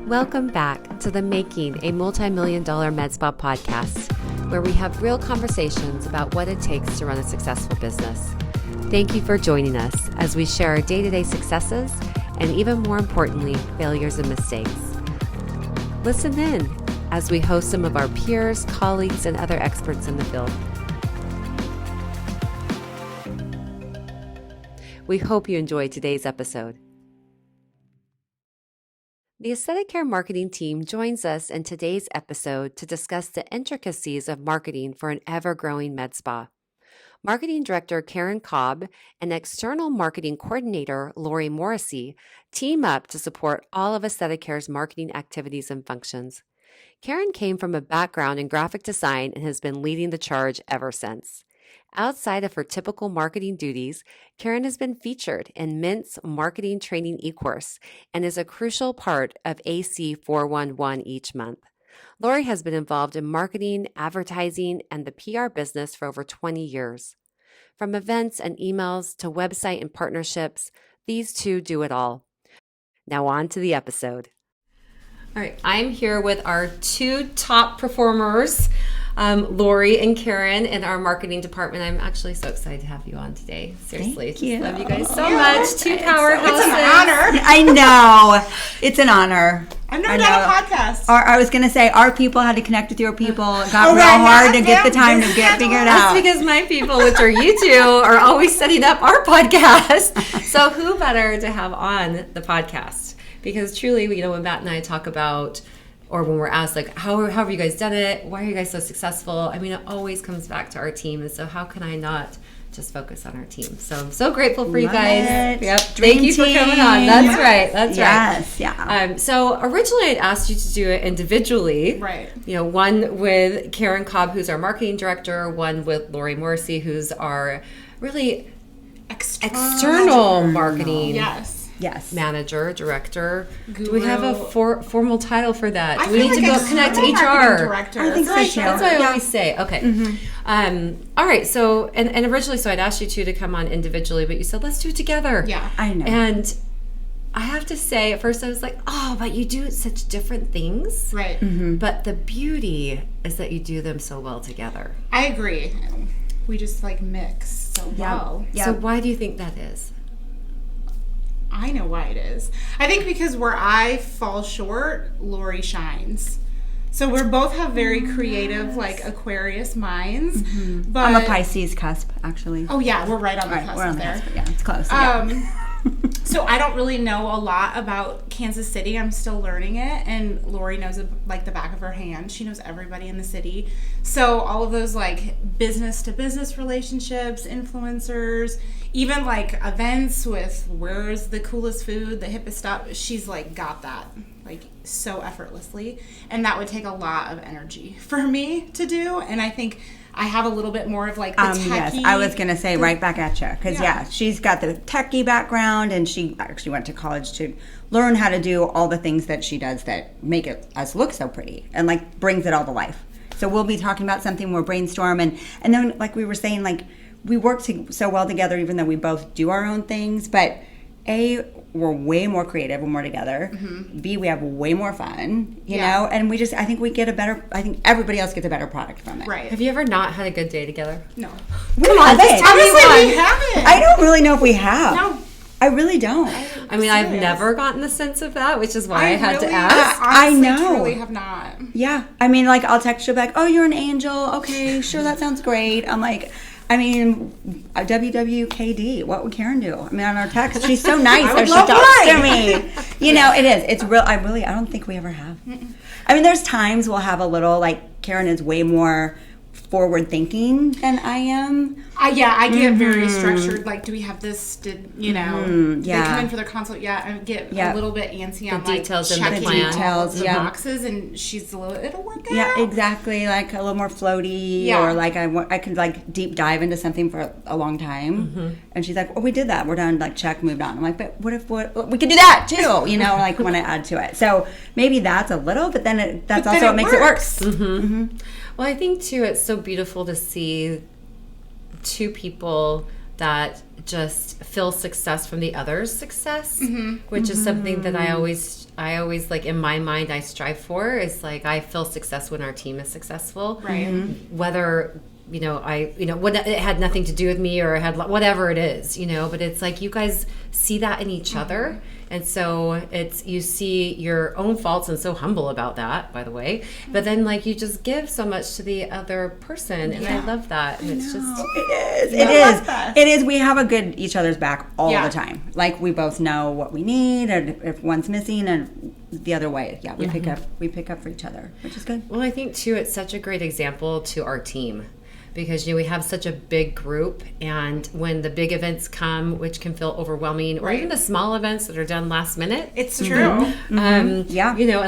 Welcome back to the Making a Multi-Million-Dollar MedSpa podcast, where we have real conversations about what it takes to run a successful business. Thank you for joining us as we share our day-to-day successes and, even more importantly, failures and mistakes. Listen in as we host some of our peers, colleagues, and other experts in the field. We hope you enjoyed today's episode. The Aesthetic Care Marketing team joins us in today's episode to discuss the intricacies of marketing for an ever-growing med spa. Marketing Director Karen Cobb and External Marketing Coordinator Laurie Morrissey team up to support all of Aesthetic Care's marketing activities and functions. Karen came from a background in graphic design and has been leading the charge ever since. Outside of her typical marketing duties, Karen has been featured in Mint's marketing training e-course and is a crucial part of AC 411 each month. Laurie has been involved in marketing, advertising, and the PR business for over 20 years. From events and emails to website and partnerships, these two do it all. Now on to the episode. All right, I'm here with our two top performers, Laurie and Karen in our marketing department. I'm actually so excited to have you on today. Seriously. Thank you. Love you guys so much. Two powerhouses. It's an honor. I know. It's an honor. I've never done a podcast. I was going to say, our people had to connect with your people. It got real hard to get the time to get figured out. That's because my people, which are you two, are always setting up our podcast. So who better to have on the podcast? Because truly, when Matt and I talk about, or when we're asked, like, how have you guys done it? Why are you guys so successful? I mean, it always comes back to our team. And so how can I not just focus on our team? So I'm so grateful for you guys. Yep. Thank you for coming on. That's right. That's right. Yeah. So originally I'd asked you to do it individually. Right. One with Karen Cobb, who's our marketing director, one with Laurie Morrissey, who's our really external marketing. Yes. Manager, director. Guru. Do we have a formal title for that? I Do we need to go connect HR? Director. I think so. That's what I always say. Okay. Mm-hmm. All right. So, and originally, I'd asked you two to come on individually, but you said, let's do it together. Yeah. I know. And I have to say, at first I was like, oh, but you do such different things. Right. Mm-hmm. But the beauty is that you do them so well together. I agree. We just mix so well. Yeah. So why do you think that is? I know why it is. I think because where I fall short, Laurie shines. So we both have very creative, Aquarius minds. Mm-hmm. But I'm a Pisces cusp, actually. Oh yeah, we're right on the cusp we're on the there. cusp. Yeah, it's close. So I don't really know a lot about Kansas City. I'm still learning it, and Laurie knows it like the back of her hand. She knows everybody in the city. So all of those business to business relationships, influencers, even events with where's the coolest food, the hippest stuff. She's got that so effortlessly, and that would take a lot of energy for me to do. And I think I have a little bit more of the techie. Yes, I was going to say right back at you. Because, she's got the techie background, and she actually went to college to learn how to do all the things that she does that make us look so pretty and, brings it all to life. So we'll be talking about something, we'll brainstorm. And then, we were saying, we work so well together, even though we both do our own things. But, A, we're way more creative when we're together. Mm-hmm. B, we have way more fun, you know? And I think we get I think everybody else gets a better product from it. Right. Have you ever not had a good day together? No. Come on, just tell me Honestly, we one. haven't. I don't really know if we have. No. I really don't. I've never gotten the sense of that, which is why I had to ask. I know. Truly have not. Yeah. I'll text you back, oh, you're an angel. Okay, sure, that sounds great. I'm WWKD, what would Karen do? On our text, she's so nice. I would she love talks to mine. me. It is. It's real. I don't think we ever have. There's times we'll have a little, Karen is way more forward thinking than I am. I get very structured. Do we have this? They come in for their consult. I get a little bit antsy on details in the checking plan. all of the boxes, and she's it'll work out. Yeah, exactly. A little more floaty, or I could deep dive into something for a long time, and she's like, "Oh, we did that. We're done. Check, moved on." I'm like, "But what if we could do that too?" When I add to it. So maybe that's a little, but then that's also what makes it work. Well, I think too, it's so beautiful to see two people that just feel success from the other's success, which is something that I always like in my mind I strive for. Is like I feel success when our team is successful, Right. Whether what it had nothing to do with me or it had whatever it is, but it's like you guys see that in each other. And so you see your own faults and so humble about that, by the way. But then like you just give so much to the other person. And I love that. And it's just. It is. We have a good each other's back all the time. Like we both know what we need and if one's missing and the other way. Yeah, we pick up for each other, which is good. Well, I think too, it's such a great example to our team. Because we have such a big group, and when the big events come, which can feel overwhelming, or even the small events that are done last minute, it's true. And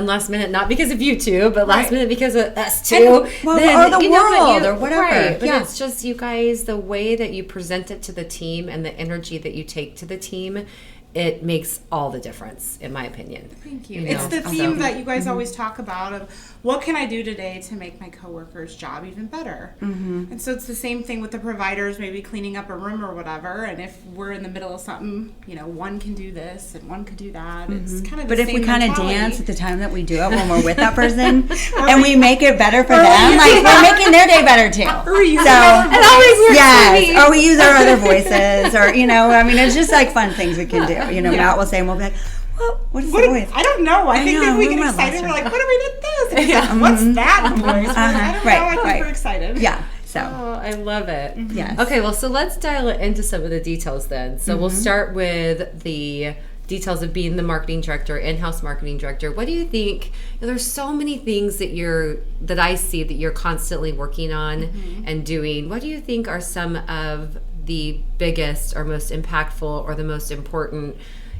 last minute, not because of you two, but last minute because of us two, or the world, or whatever. Right, but it's just you guys, the way that you present it to the team and the energy that you take to the team. It makes all the difference, in my opinion. Thank you. It's the theme that you guys always talk about of what can I do today to make my coworker's job even better? And so it's the same thing with the providers, maybe cleaning up a room or whatever. And if we're in the middle of something, one can do this and one could do that. It's kind of the But if same we kind of mentality. dance at the time that we do it when we're with that person, and we make it better for them, like we're making their day better too. Or we use So it always works for me. or we use our other voices, or it's just like fun things we can do. Matt will say, and we'll be like, well, what is the voice? I don't know. I think that we get excited. We're like, what if we did this? And it's like, what's that voice? I don't know. I think we're excited. Yeah. So. Oh, I love it. Yes. Okay, well, so let's dial it into some of the details then. So we'll start with the details of being the marketing director, in-house marketing director. What do you think? There's so many things that I see that you're constantly working on and doing. What do you think are some of the biggest or most impactful or the most important,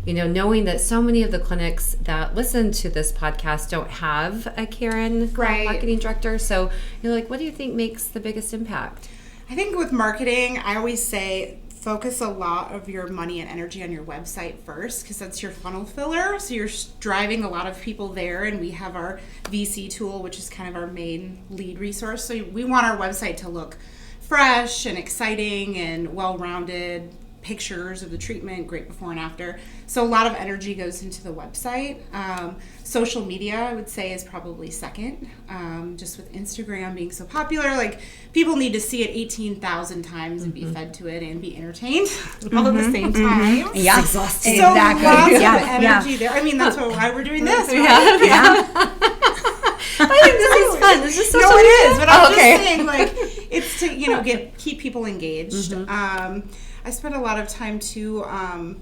knowing that so many of the clinics that listen to this podcast don't have a Karen marketing director. So what do you think makes the biggest impact? I think with marketing, I always say focus a lot of your money and energy on your website first, because that's your funnel filler. So you're driving a lot of people there, and we have our VC tool, which is kind of our main lead resource. So we want our website to look fresh and exciting and well-rounded, pictures of the treatment, great before and after. So a lot of energy goes into the website. Social media, I would say, is probably second. Just with Instagram being so popular, like people need to see it 18,000 times and be fed to it and be entertained all at the same time. Yeah, So exactly. lots of energy there. I mean, that's why we're doing this, right? I think this is fun. This is so No, it is. But I'm okay. just saying, like, it's to keep people engaged. I spend a lot of time too.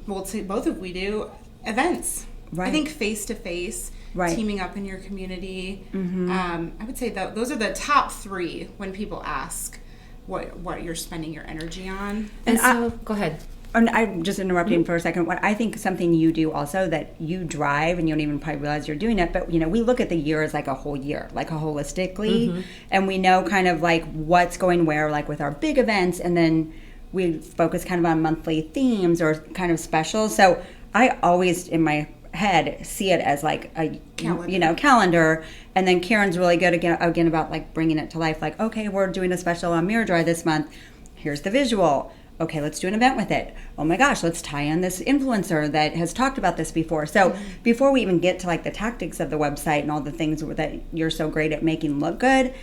We do events. Right. I think face to face, teaming up in your community. I would say that those are the top three when people ask what you're spending your energy on. And so, go ahead. And I'm just interrupting for a second. What I think something you do also that you drive, and you don't even probably realize you're doing it, but we look at the year as like a whole year, like a holistically, and we know kind of like what's going where, like with our big events, and then we focus kind of on monthly themes or kind of specials. So I always in my head see it as like a calendar, and then Karen's really good again about like bringing it to life. Like, okay, we're doing a special on Mirror Dry this month. Here's the visual. Okay, let's do an event with it. Oh my gosh, let's tie in this influencer that has talked about this before. So before we even get to like the tactics of the website and all the things that you're so great at making look good,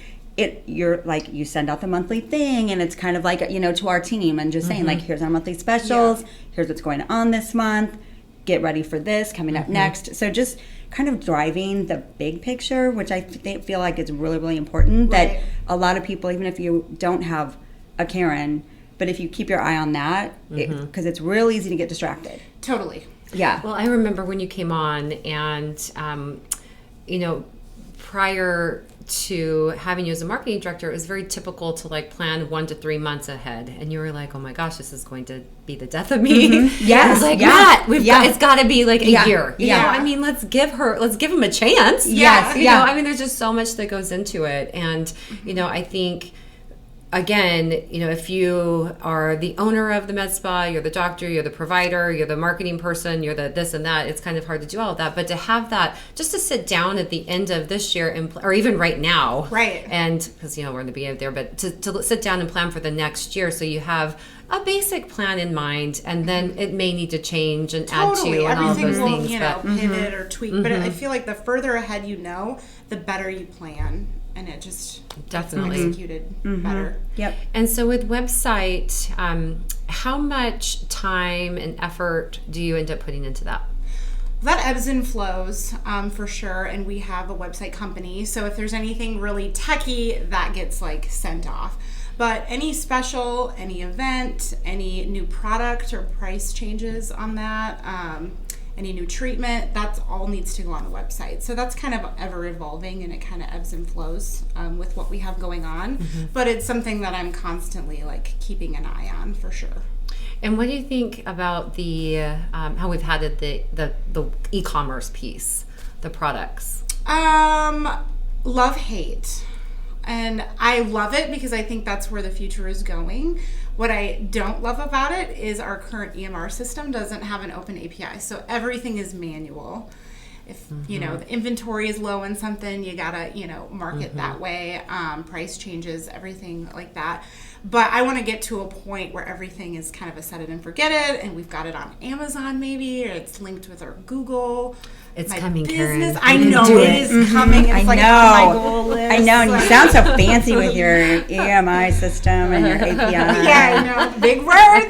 you're like, you send out the monthly thing, and it's kind of like, to our team and just saying like, here's our monthly specials, here's what's going on this month, get ready for this coming up next. So just kind of driving the big picture, which I feel like is really, really important, that a lot of people, even if you don't have a Karen, but if you keep your eye on that, because it's real easy to get distracted. Totally. Yeah. Well, I remember when you came on, and prior to having you as a marketing director, it was very typical to like plan 1 to 3 months ahead, and you were like, "Oh my gosh, this is going to be the death of me." Yes. I was like, "Matt, it's got to be like a year." Yeah. I mean, let's give him a chance. Yes. I mean, there's just so much that goes into it, and I think. Again, if you are the owner of the MedSpa, you're the doctor, you're the provider, you're the marketing person, you're the this and that, it's kind of hard to do all of that. But to have that, just to sit down at the end of this year, or even right now. Right. And because, we're in the beginning of there, but to sit down and plan for the next year, so you have a basic plan in mind, and then it may need to change and add to and all everything those will, things. Pivot or tweak. But I feel like the further ahead you know, the better you plan, and it just Definitely executed better. Yep. And so with website, how much time and effort do you end up putting into that? That ebbs and flows for sure, and we have a website company, so if there's anything really techy, that gets like sent off. But any special, any event, any new product or price changes on that, any new treatment, that's all needs to go on the website. So that's kind of ever evolving, and it kind of ebbs and flows with what we have going on. But it's something that I'm constantly like keeping an eye on for sure. And what do you think about the how we've had the e-commerce piece, the products? Love, hate. And I love it because I think that's where the future is going. What I don't love about it is our current EMR system doesn't have an open API. So everything is manual. If, the inventory is low in something, you gotta, mark it that way. Price changes, everything like that. But I want to get to a point where everything is kind of a set it and forget it, and we've got it on Amazon maybe, or it's linked with our Google. It's coming, Karen. I know it is coming. It's like on my goal list. I know, and you sound so fancy with your EMI system and your API. Yeah, I know. Big words.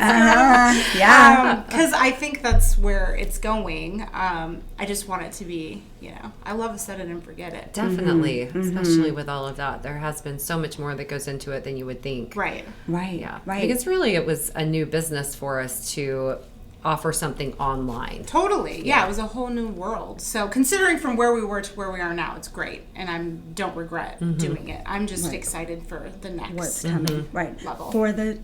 Yeah. Because I think that's where it's going. I just want it to be, I love a set it and forget it. Definitely, especially with all of that. There has been so much more that goes into it than you would think. Right. Yeah. Right. Because really it was a new business for us to offer something online. Totally. Yeah, it was a whole new world. So considering from where we were to where we are now, it's great. And I don't regret doing it. I'm just excited for the next What's coming, level. For the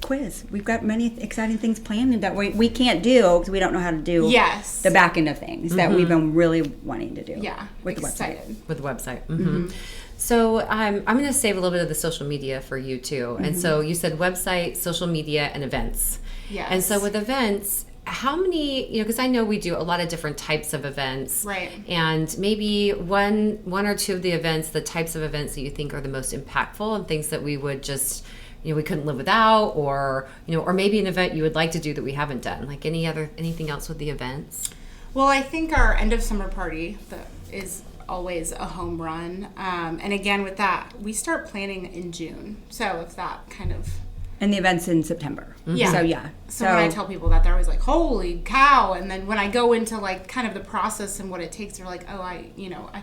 quiz. We've got many exciting things planned that we can't do because we don't know how to do the back end of things that we've been really wanting to do. Yeah, with excited. the website. With the website. So I'm going to save a little bit of the social media for you too. And so you said website, social media, and events. Yes. And so with events, how many, because I know we do a lot of different types of events. Right. And maybe one or two of the events, the types of events that you think are the most impactful and things that we would just, we couldn't live without, or, or maybe an event you would like to do that we haven't done. Like anything else with the events? Well, I think our end of summer party that is always a home run. And again, with that, we start planning in June. So if that kind of... And the event's in September. Yeah. So, yeah. So when I tell people that, they're always like, holy cow. And then when I go into like kind of the process and what it takes, they're like, oh, I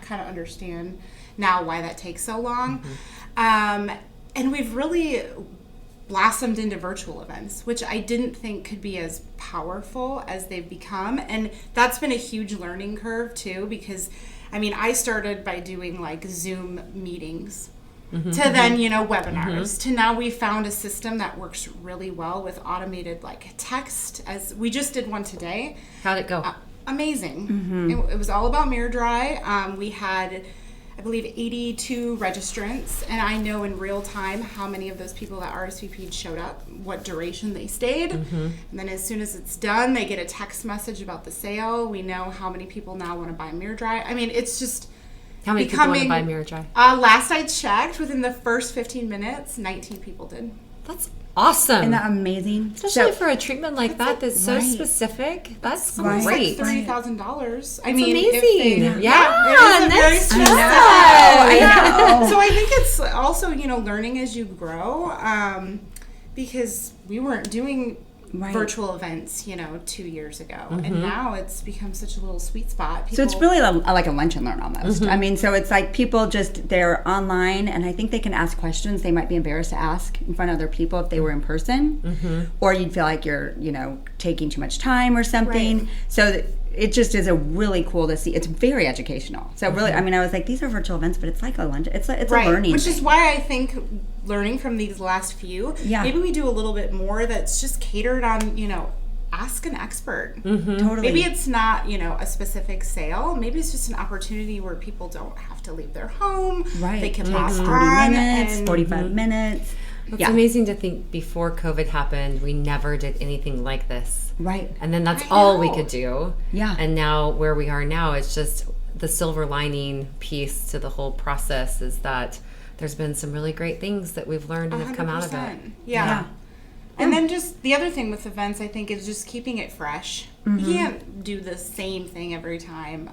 kind of understand now why that takes so long. And we've really blossomed into virtual events, which I didn't think could be as powerful as they've become. And that's been a huge learning curve too, because I started by doing like Zoom meetings to then, webinars, to now we found a system that works really well with automated like text, as we just did one today. How'd it go? Amazing. It was all about mirror dry. We had, I believe, 82 registrants, and I know in real time how many of those people that RSVP'd showed up, what duration they stayed, and then as soon as it's done, they get a text message about the sale. We know how many people now want to buy mirror dry. It's just... How many people want to buy mirror dry? Last I checked, within the first 15 minutes, 19 people did. That's awesome. Isn't that amazing? Especially for a treatment like that's so specic. That's great. Like $30,000. It's amazing. Yeah, that's I know. So I think it's also, learning as you grow, because we weren't doing virtual events, 2 years ago. And now it's become such a little sweet spot. So it's really like a lunch and learn almost. So it's like people they're online, and I think they can ask questions they might be embarrassed to ask in front of other people if they were in person. Or you'd feel like you're, taking too much time or something. Right. So it just is a really cool to see. It's very educational. So really, I was like, these are virtual events, but it's like a lunch. It's a learning Which thing. is why I think learning from these last few, maybe we do a little bit more that's just catered on, ask an expert. Totally. Maybe it's not, a specific sale. Maybe it's just an opportunity where people don't have to leave their home. Right. They can log 30 minutes, 45 minutes. It's amazing to think before COVID happened, we never did anything like this. Right. And then that's all we could do. Yeah. And now where we are now, it's just the silver lining piece to the whole process is that there's been some really great things that we've learned and have come out of it. Yeah. And then just the other thing with events, I think, is just keeping it fresh. You can't do the same thing every time,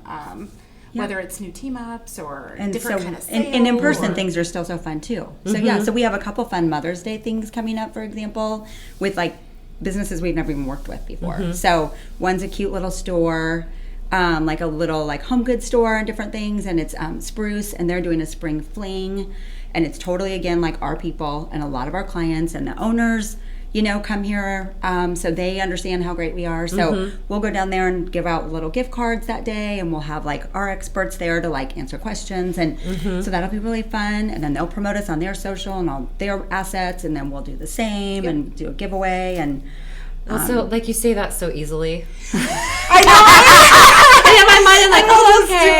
whether it's new team ups or different kind of sales. And in-person things are still so fun too. So so we have a couple fun Mother's Day things coming up, for example, with like businesses we've never even worked with before. So one's a cute little store, like a little like home goods store and different things, and it's Spruce, and they're doing a spring fling, and it's totally, again, like our people and a lot of our clients and the owners, you know, come here, so they understand how great we are. So we'll go down there and give out little gift cards that day, and we'll have like our experts there to like answer questions, and so that'll be really fun. And then they'll promote us on their social and all their assets, and then we'll do the same and do a giveaway. And also, like you say that so easily. I know. And in my mind, I'm like, okay.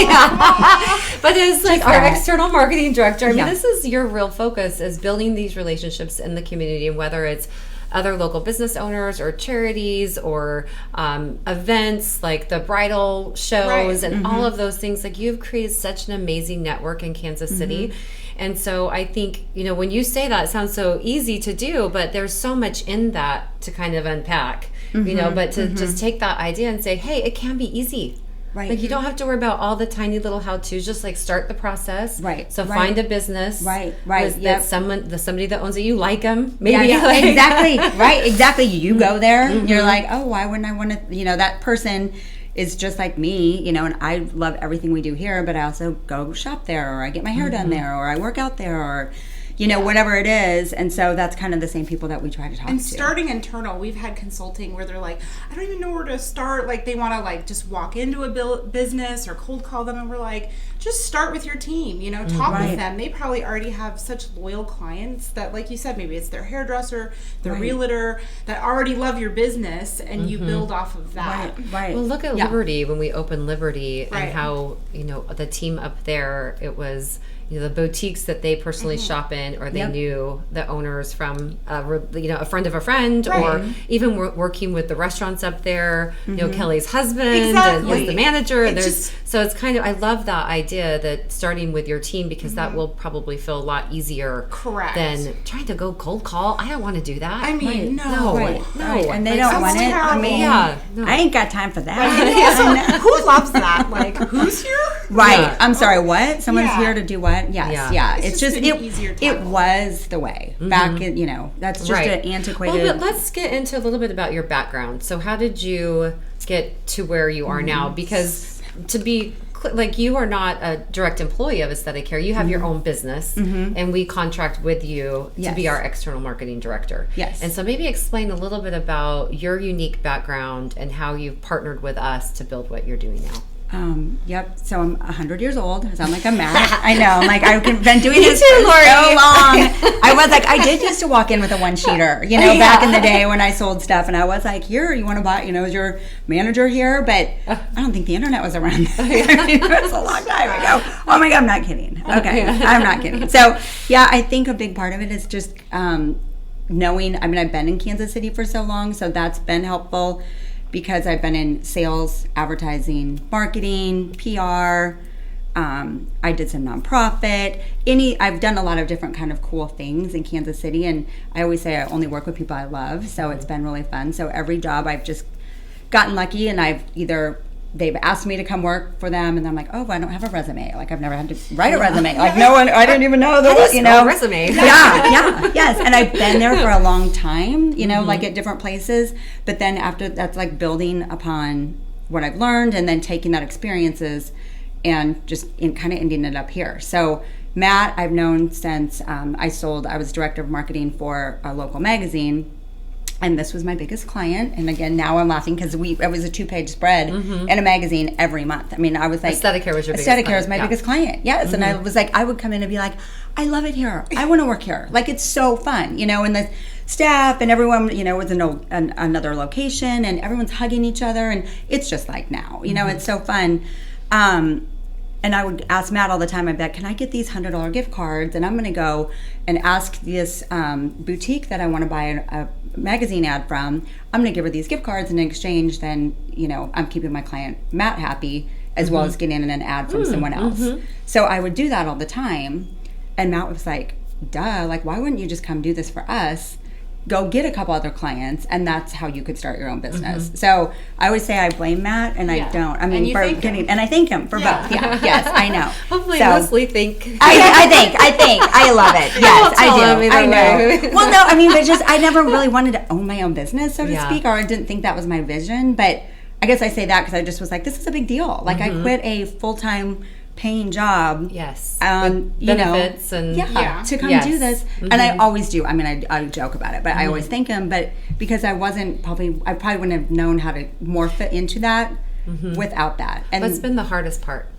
Yeah. But as like our external marketing director, I mean, this is your real focus, is building these relationships in the community, and whether it's other local business owners or charities or events like the bridal shows and all of those things. Like, you've created such an amazing network in Kansas City. And so I think, you know, when you say that, it sounds so easy to do, but there's so much in that to kind of unpack, you know, but to just take that idea and say, hey, it can be easy. Right. Like, you don't have to worry about all the tiny little how-tos. Just like start the process. Right. So find a business. Right. That's somebody that owns it. You like them. Maybe. Yeah, exactly. Right. Exactly. You go there. You're like, oh, why wouldn't I want to? You know, that person is just like me. You know, and I love everything we do here, but I also go shop there, or I get my hair done there, or I work out there, or you know, whatever it is. And so that's kind of the same people that we try to talk to. And starting internal, we've had consulting where they're like, I don't even know where to start. Like, they want to like just walk into a business or cold call them, and we're like, just start with your team, you know, talk with them. They probably already have such loyal clients that, like you said, maybe it's their hairdresser, their realtor, that already love your business, and you build off of that. Right. Well, look at Liberty, when we opened Liberty, and how, you know, the team up there, it was, you know, the boutiques that they personally shop in, or they knew the owners from, you know, a friend of a friend, or even working with the restaurants up there. You know, Kelly's husband and was the manager. So it's kind of, I love that idea that starting with your team, because that will probably feel a lot easier than trying to go cold call. I don't want to do that. I mean, no. And they don't want it. I mean, I ain't got time for that. Who loves that? Like, who's here? Right. Yeah. I'm sorry, what? Someone's here to do what? Yes. Yeah. It's just it was the way. Back in, you know, that's just an antiquated. Well, but let's get into a little bit about your background. So how did you get to where you are now? Because to be like, you are not a direct employee of Aesthetic Care. You have your own business, and we contract with you to be our external marketing director. Yes. And so maybe explain a little bit about your unique background and how you've partnered with us to build what you're doing now. Yep. So I'm 100 years old. I sound like I'm mad. I know. I'm like, I've been doing this too, for Laurie. so long. I was like, I did used to walk in with a one-sheeter, you know, back in the day when I sold stuff. And I was like, here, you want to buy, you know, is your manager here? But I don't think the internet was around. I mean, it was a long time ago. Oh my God, I'm not kidding. Okay. I'm not kidding. So yeah, I think a big part of it is just knowing, I mean, I've been in Kansas City for so long, so that's been helpful. Because I've been in sales, advertising, marketing, PR. I did some nonprofit. I've done a lot of different kind of cool things in Kansas City, and I always say I only work with people I love, so it's been really fun. So every job I've just gotten lucky, and they've asked me to come work for them, and I'm like, oh, I don't have a resume. Like, I've never had to write a resume. Like, no one, I didn't even know resume. Yes. And I've been there for a long time, you know, like at different places. But then after that's like building upon what I've learned, and then taking that experiences and just kind of ending it up here. So Matt, I've known since I was director of marketing for a local magazine. And this was my biggest client. And again, now I'm laughing because it was a 2-page spread in a magazine every month. I mean, I was like, Aesthetic Care was your biggest client. Aesthetic Care was my biggest client. Yes. And I was like, I would come in and be like, I love it here. I want to work here. Like, it's so fun, you know, and the staff and everyone, you know, was in another location, and everyone's hugging each other. And it's just like now, you know, it's so fun. And I would ask Matt all the time, I'd be like, can I get these $100 gift cards? And I'm going to go and ask this boutique that I want to buy a magazine ad from, I'm going to give her these gift cards, and in exchange, then, you know, I'm keeping my client Matt happy, as well as getting an ad from someone else. So I would do that all the time. And Matt was like, duh, like, why wouldn't you just come do this for us? Go get a couple other clients, and that's how you could start your own business. So I always say I blame Matt, and I don't. I mean, for getting, and I thank him for both. Yeah, yes, I know. Hopefully, so, mostly think. I think, I love it. Yes, I do. I know. Way. Well, no, I mean, but just I never really wanted to own my own business, so to speak, or I didn't think that was my vision. But I guess I say that because I just was like, this is a big deal. Like, I quit a full-time paying job, yes, you benefits know, and to come do this, and I always do. I mean, I joke about it, but I always thank him. But because I probably wouldn't have known how to morph it into that without that. And what's been the hardest part?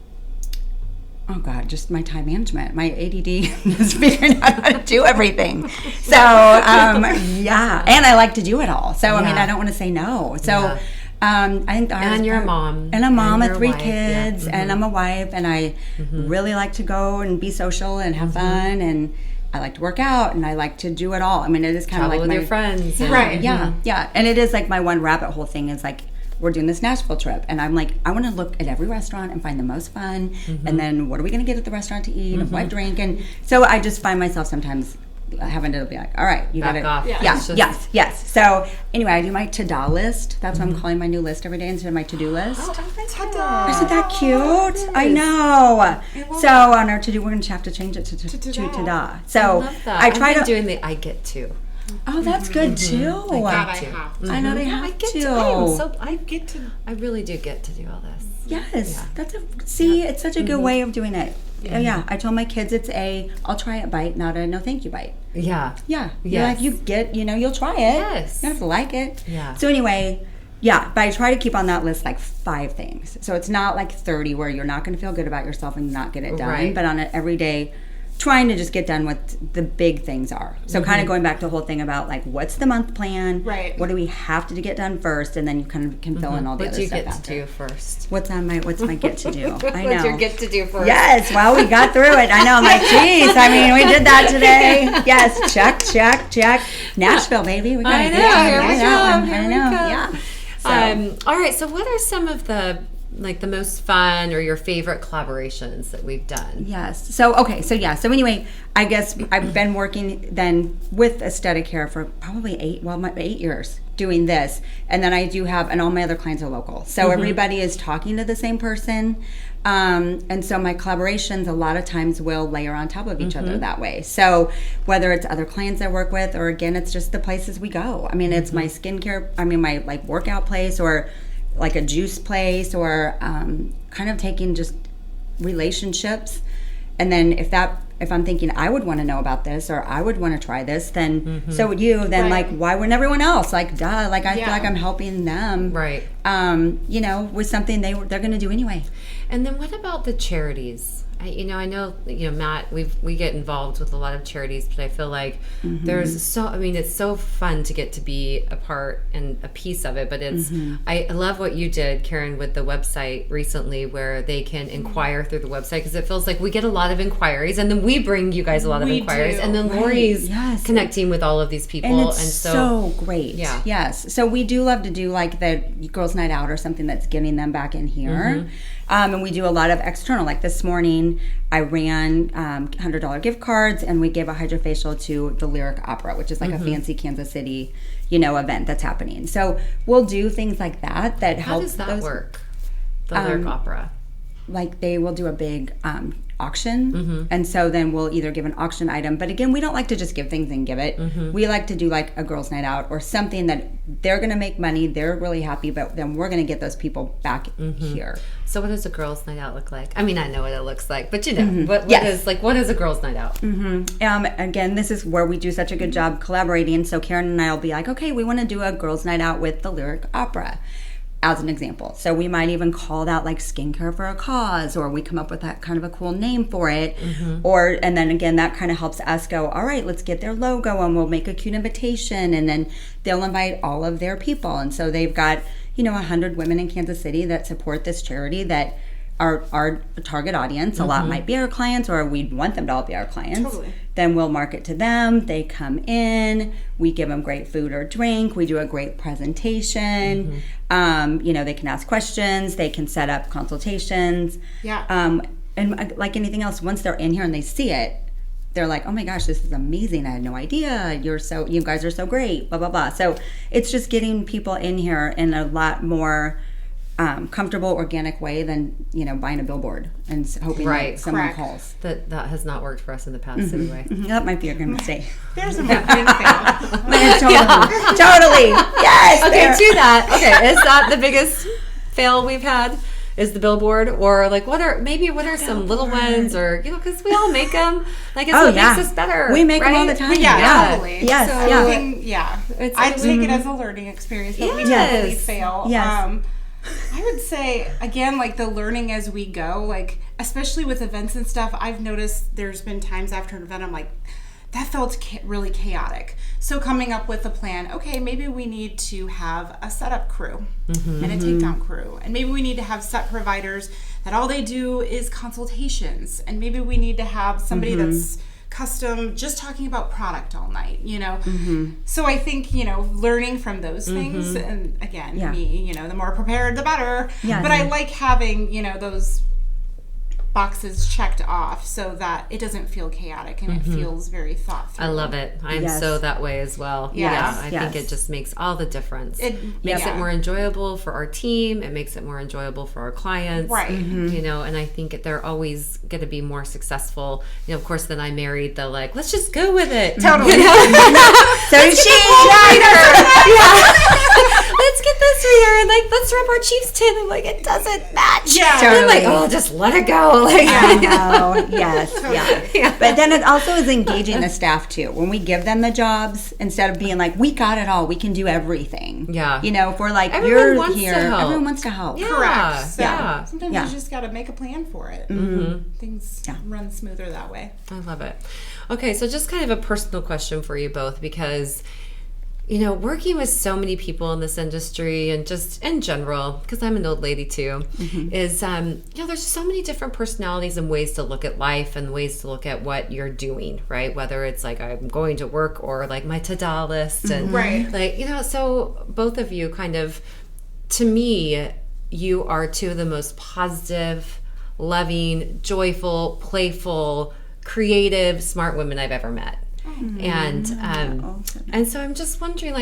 Oh God, just my time management. My ADD is figuring out how to do everything. So yeah, and I like to do it all. So I mean, I don't want to say no. So. I think the hardest and you're part, a mom. And a mom of 3 wife, kids, and I'm a wife, and I really like to go and be social and have fun, and I like to work out, and I like to do it all. I mean, it is kind of like with my your friends. And, right. Yeah. And it is like my one rabbit hole thing is like, we're doing this Nashville trip, and I'm like, I want to look at every restaurant and find the most fun, and then what are we going to get at the restaurant to eat, and what drink, and so I just find myself sometimes having to be like, all right, you back gotta off. Yes. So anyway, I do my to-do list. That's what I'm calling my new list every day instead of my to-do list. Ta-da. Isn't that cute? I know. So on our to-do, we're gonna have to change it to to-da. So I love that. I try I've been to doing the I get to. Oh, that's good too. God, I have to. I know they have I get to. I get to. I really do get to do all this. Yes, that's it's such a good way of doing it. Yeah, I told my kids it's I'll try it bite, not a no thank you bite. Yeah. Yeah. Yes. You'll try it. Yes. You don't have to like it. Yeah. So anyway, but I try to keep on that list like 5 things. So it's not like 30 where you're not going to feel good about yourself and not get it done. Right. But on an everyday, trying to just get done what the big things are. So kind of going back to the whole thing about like, what's the month plan? Right. What do we have to get done first? And then you kind of can fill in all the What other do you stuff get to after. do first? What's my get to do? I know. What's your get to do first? Yes, well, we got through it. I know. I'm like, geez, I mean, we did that today. Yes, check. Nashville, baby. We got I know. that Here we one. go. I know. Yeah. So, all right. So, what are some of the most fun or your favorite collaborations that we've done? yes. So anyway, I guess I've been working then with aesthetic hair for probably 8 years doing this. And then I do have, and all my other clients are local. So everybody is talking to the same person. And so my collaborations a lot of times will layer on top of each other that way. So whether it's other clients I work with, or again, it's just the places we go. I mean, it's my skincare, my like workout place, or like a juice place, or kind of taking just relationships. And then if I'm thinking I would want to know about this, or I would want to try this, then so would you. Then like, why wouldn't everyone else? Like, duh. Like, I feel like I'm helping them. Right. With something they're going to do anyway. And then what about the charities? I know, Matt, we get involved with a lot of charities, but I feel like it's so fun to get to be a part and a piece of it, but it's, I love what you did, Karen, with the website recently, where they can inquire through the website, because it feels like we get a lot of inquiries, and then we bring you guys a lot of inquiries, and then Laurie's connecting with all of these people. And it's so great. Yeah. Yes. So we do love to do like the girls' night out or something that's getting them back in here. And we do a lot of external. Like this morning, I ran $100 gift cards, and we gave a hydrofacial to the Lyric Opera, which is like a fancy Kansas City, event that's happening. So we'll do things like that help. How does that work? The Lyric Opera. Like they will do a big auction, and so then we'll either give an auction item, but again, we don't like to just give things and give it. We like to do like a girls' night out, or something that they're going to make money, they're really happy, but then we're going to get those people back here. So what does a girls' night out look like? I mean, I know what it looks like, but what is a girls' night out? Again, this is where we do such a good job collaborating. So Karen and I will be like, okay, we want to do a girls' night out with the Lyric Opera, as an example. So we might even call that like skincare for a cause, or we come up with that kind of a cool name for it. And then again, that kind of helps us go, all right, let's get their logo, and we'll make a cute invitation, and then they'll invite all of their people. And so they've got, 100 women in Kansas City that support this charity that are our target audience. A lot might be our clients, or we'd want them to all be our clients. Totally. Then we'll market to them. They come in. We give them great food or drink. We do a great presentation. They can ask questions. They can set up consultations. Yeah. And like anything else, once they're in here and they see it, they're like, oh my gosh, this is amazing. I had no idea. You guys are so great, blah, blah, blah. So it's just getting people in here in a lot more comfortable, organic way than, buying a billboard and hoping that someone calls. That has not worked for us in the past anyway. That might be a good mistake. There's a marketing fail. Totally. Yes. Okay, to that. Okay, is that the biggest fail we've had? Is the billboard, or like what are some little ones, or because we all make them. Like it's what makes us better. We make them all the time. Yeah, totally. Yes. So I take it as a learning experience, but we totally fail. Yes. I would say, again, like the learning as we go, like especially with events and stuff, I've noticed there's been times after an event I'm like, that felt really chaotic. So coming up with a plan, okay, maybe we need to have a setup crew and a takedown crew. And maybe we need to have set providers that all they do is consultations. And maybe we need to have somebody that's custom, just talking about product all night, So I think, learning from those things, and again, me, the more prepared, the better. Yeah, but I like having, those boxes checked off so that it doesn't feel chaotic and it feels very thought through. I love it. I'm so that way as well. I think it just makes all the difference. It makes it more enjoyable for our team. It makes it more enjoyable for our clients. Right. And I think they're always going to be more successful. Of course, then I married the let's just go with it. Totally. So did she. Let's get this here and let's rub our Chiefs tin. I'm like, it doesn't match. Yeah. Totally. And I'm like, just let it go. I know. Yes. Yeah. But then it also is engaging the staff too. When we give them the jobs, instead of being like, we got it all, we can do everything. Yeah. If we're like, everyone wants here, to help. Everyone wants to help. Yeah. Correct. So yeah. Sometimes you just got to make a plan for it. Things run smoother that way. I love it. Okay, so just kind of a personal question for you both, because working with so many people in this industry and just in general, because I'm an old lady too, is, there's so many different personalities and ways to look at life and ways to look at what you're doing, right? Whether it's like I'm going to work or like my to-do list. And so both of you kind of, to me, you are two of the most positive, loving, joyful, playful, creative, smart women I've ever met. And so I'm just wondering,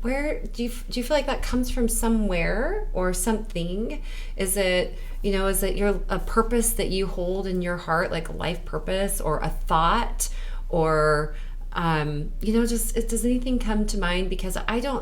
where do you feel like that comes from, somewhere or something? Is it a purpose that you hold in your heart, like a life purpose or a thought, or does anything come to mind? Because I do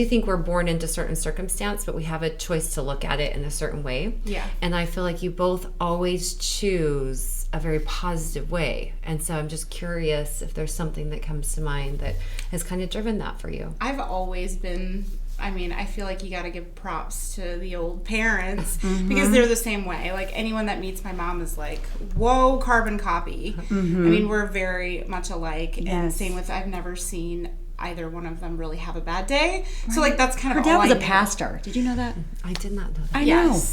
think we're born into certain circumstance, but we have a choice to look at it in a certain way. Yeah. And I feel like you both always choose a very positive way. And so I'm just curious if there's something that comes to mind that has kind of driven that for you. I've always been, I feel like you got to give props to the old parents because they're the same way. Like anyone that meets my mom is like, whoa, carbon copy. We're very much alike. Yes. And same with, I've never seen either one of them really have a bad day. Right. So like that's kind of her dad all was I a knew. Pastor. Did you know that? I did not know that.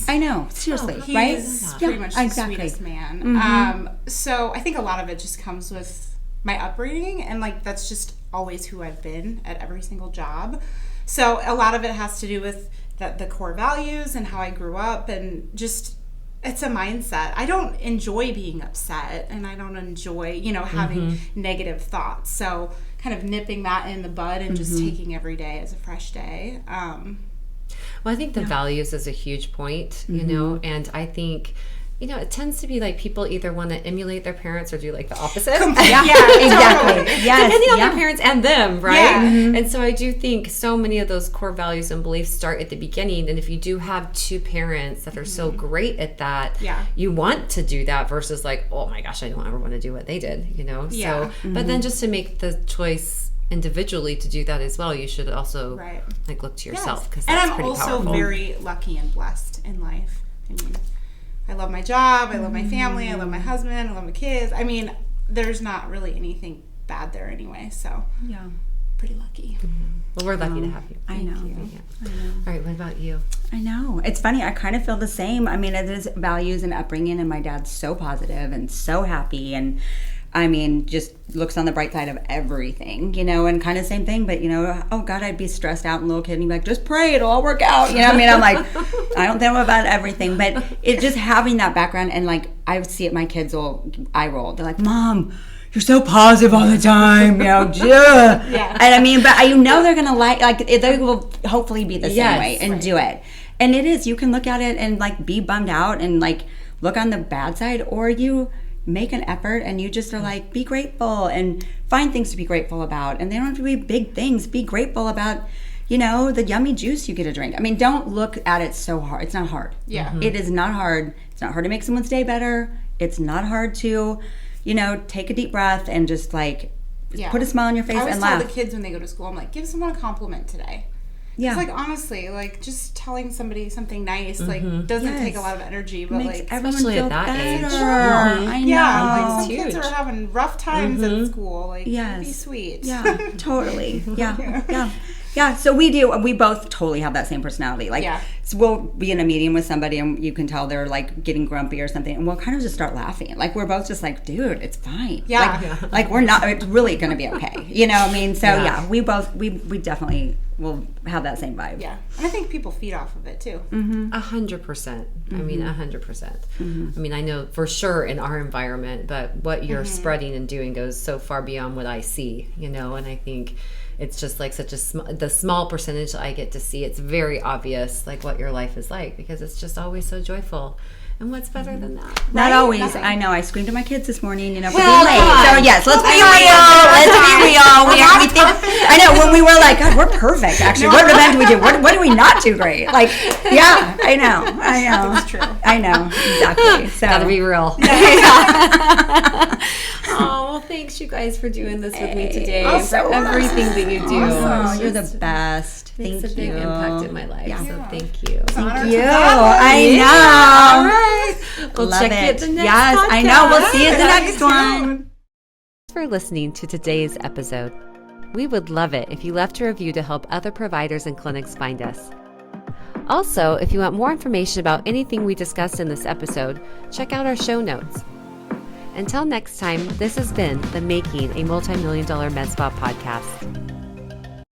I know. Seriously, he's right? pretty much the sweetest man. So I think a lot of it just comes with my upbringing, and like that's just always who I've been at every single job. So a lot of it has to do with the core values and how I grew up, and just it's a mindset. I don't enjoy being upset, and I don't enjoy, having negative thoughts. So kind of nipping that in the bud and just taking every day as a fresh day. Well, I think the values is a huge point, and I think, it tends to be like people either want to emulate their parents or do like the opposite. Yeah, exactly. Yes. Depending on their parents and them, right? Yeah. And so I do think so many of those core values and beliefs start at the beginning. And if you do have two parents that are so great at that, you want to do that versus like, oh my gosh, I don't ever want to do what they did, So, but then just to make the choice individually to do that as well, you should also like look to yourself, because that's pretty powerful. And I'm also very lucky and blessed in life. I love my job, I love my family, I love my husband, I love my kids. There's not really anything bad there anyway, so pretty lucky. Well, we're lucky to have you. I know. All right, what about you? I know. It's funny, I kind of feel the same. It is values and upbringing, and my dad's so positive and so happy, and I mean, just looks on the bright side of everything, you know, and kind of same thing. But, you know, oh, God, I'd be stressed out and little kid and be like, just pray, it'll all work out. You know what I mean? I'm like, I don't know about everything. But it just having that background and, like, I see it, my kids will eye roll. They're like, Mom, you're so positive all the time, you know. Yeah. And I mean, but you know they're going to like, they will hopefully be the same way and do it. And it is, you can look at it and, like, be bummed out and, like, look on the bad side, or you make an effort and you just are like, be grateful and find things to be grateful about. And they don't have to be big things. Be grateful about, you know, the yummy juice you get to drink. I mean, don't look at it so hard. It's not hard. Yeah. It is not hard. It's not hard to make someone's day better. It's not hard to, you know, take a deep breath and just, like, put a smile on your face and laugh. I always tell the kids when they go to school, I'm like, give someone a compliment today. Yeah. It's like, honestly, like, just telling somebody something nice, like, doesn't take a lot of energy, but, makes like, especially at that age. I know. Yeah, like, some It's kids huge. are having rough times at school. Like, be sweet. Yeah, totally. Yeah. So we both totally have that same personality. Like, so we'll be in a meeting with somebody and you can tell they're, like, getting grumpy or something, and we'll kind of just start laughing. Like, we're both just like, dude, it's fine. Like we're not, it's really going to be okay. You know what I mean? So we both, we definitely will have that same vibe. Yeah. And I think people feed off of it too. 100%. I mean, 100%. I mean, I know for sure in our environment, but what you're spreading and doing goes so far beyond what I see, you know, and I think it's just like such the small percentage I get to see. It's very obvious, like, what your life is like, because it's just always so joyful. And what's better than that? Not right? always. Nothing. I know. I screamed at my kids this morning, you know, for Well, being late. So yes, let's be real. Let's be real. We think. I know when we were like, God, we're perfect. Actually, what event do we do? What do we not do great? Like, yeah, I know. That's true. I know exactly. So Gotta be real. Oh, well, thanks you guys for doing this with me today. Oh, And for everything that you do. Oh, It's you're the just best. makes Thank a big you. impact in my life. Yeah. So thank you. Honor You. to God. I know. All right. We'll Love check it. you at the next Yes, podcast. I know. We'll see you at the Yeah, next you too. one. Thanks for listening to today's episode. We would love it if you left a review to help other providers and clinics find us. Also, if you want more information about anything we discussed in this episode, check out our show notes. Until next time, this has been the Making a Multi-Million-Dollar MedSpa podcast.